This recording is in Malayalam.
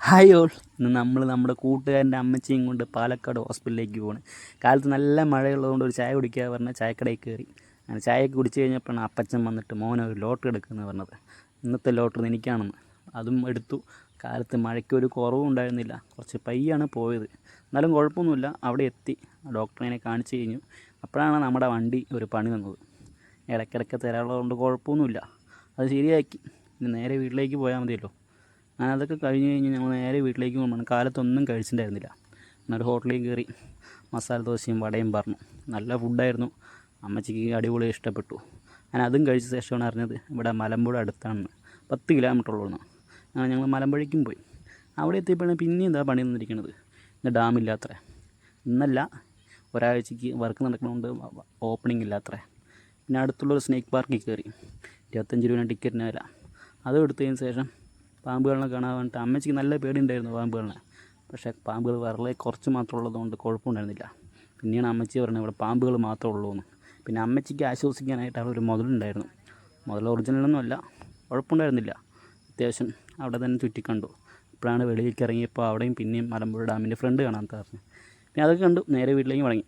Hi all. ഇന്ന് നമ്മുടെ കൂട്ടുകാരൻ്റെ അമ്മച്ചിയും കൊണ്ട് പാലക്കാട് ഹോസ്പിറ്റലിലേക്ക് പോവാണ്. കാലത്ത് നല്ല മഴയുള്ളതുകൊണ്ട് ഒരു ചായ കുടിക്കുക പറഞ്ഞാൽ ചായക്കടയിൽ കയറി. അങ്ങനെ ചായയൊക്കെ കുടിച്ച് കഴിഞ്ഞപ്പോഴാണ് അപ്പച്ചൻ വന്നിട്ട് മോനെ ഒരു ലോട്ടറി എടുക്കുമെന്ന് പറഞ്ഞത്. ഇന്നത്തെ ലോട്ടറി എനിക്കാണെന്ന്. അതും എടുത്തു. കാലത്ത് മഴയ്ക്കൊരു കുറവും ഉണ്ടായിരുന്നില്ല. കുറച്ച് പയ്യാണ് പോയത്, എന്നാലും കുഴപ്പമൊന്നുമില്ല. അവിടെ എത്തി ഡോക്ടറിനെ കാണിച്ച് കഴിഞ്ഞു. അപ്പോഴാണ് നമ്മുടെ വണ്ടി ഒരു പണി തന്നത്. ഇടയ്ക്കിടയ്ക്ക് തരാനുള്ളതുകൊണ്ട് കുഴപ്പമൊന്നുമില്ല. അത് ശരിയാക്കി. ഇനി നേരെ വീട്ടിലേക്ക് പോയാൽ മതിയല്ലോ. അങ്ങനെ അതൊക്കെ കഴിഞ്ഞ് ഞങ്ങൾ നേരെ വീട്ടിലേക്ക് പോകുമ്പോൾ കാലത്തൊന്നും കഴിച്ചിട്ടുണ്ടായിരുന്നില്ല. എന്നൊരു ഹോട്ടലിൽ കയറി മസാല ദോശയും വടയും പറഞ്ഞു. നല്ല ഫുഡായിരുന്നു. അമ്മച്ചിക്ക് അടിപൊളി ഇഷ്ടപ്പെട്ടു. ഞാൻ അതും കഴിച്ച ശേഷമാണ് അറിഞ്ഞത് ഇവിടെ മലമ്പുഴ അടുത്താണെന്ന്. 10 കിലോമീറ്ററുള്ളൂ. അങ്ങനെ ഞങ്ങൾ മലമ്പുഴയ്ക്കും പോയി. അവിടെ എത്തിയപ്പോഴാണ് പിന്നെയും എന്താ പണി തന്നിരിക്കുന്നത്. ഇന്ന് ഡാമില്ലാത്രേ. ഇന്നല്ല, ഒരാഴ്ചയ്ക്ക് വർക്ക് നടക്കുന്നതുകൊണ്ട് ഓപ്പണിംഗ് ഇല്ലാത്രേ. പിന്നെ അടുത്തുള്ളൊരു സ്നേക്ക് പാർക്കിൽ കയറി. 25 രൂപ ടിക്കറ്റിന് വില. അതും എടുത്തതിന് ശേഷം പാമ്പുകളെ കാണാൻ വേണ്ടിയിട്ട് അമ്മച്ചിക്ക് നല്ല പേടിയുണ്ടായിരുന്നു പാമ്പുകളെ. പക്ഷേ പാമ്പുകൾ വളരെ കുറച്ച് മാത്രം ഉള്ളതുകൊണ്ട് കുഴപ്പമുണ്ടായിരുന്നില്ല. പിന്നെയാണ് അമ്മച്ചി പറഞ്ഞത് ഇവിടെ പാമ്പുകൾ മാത്രമേ ഉള്ളൂ എന്ന്. പിന്നെ അമ്മച്ചിക്ക് ആശ്വസിക്കാനായിട്ട് അവിടെ ഒരു മുതലുണ്ടായിരുന്നു. മുതൽ ഒറിജിനലൊന്നും അല്ല, കുഴപ്പമുണ്ടായിരുന്നില്ല. അത്യാവശ്യം അവിടെ തന്നെ ചുറ്റിക്കണ്ടു. അപ്പോഴാണ് വെളിയിലേക്ക് ഇറങ്ങിയപ്പോൾ അവിടെയും പിന്നെയും മലമ്പുഴ ഡാമിൻ്റെ ഫ്രണ്ട് കാണാൻ പറഞ്ഞു. പിന്നെ അതൊക്കെ കണ്ടു നേരെ വീട്ടിലേക്ക് മടങ്ങി.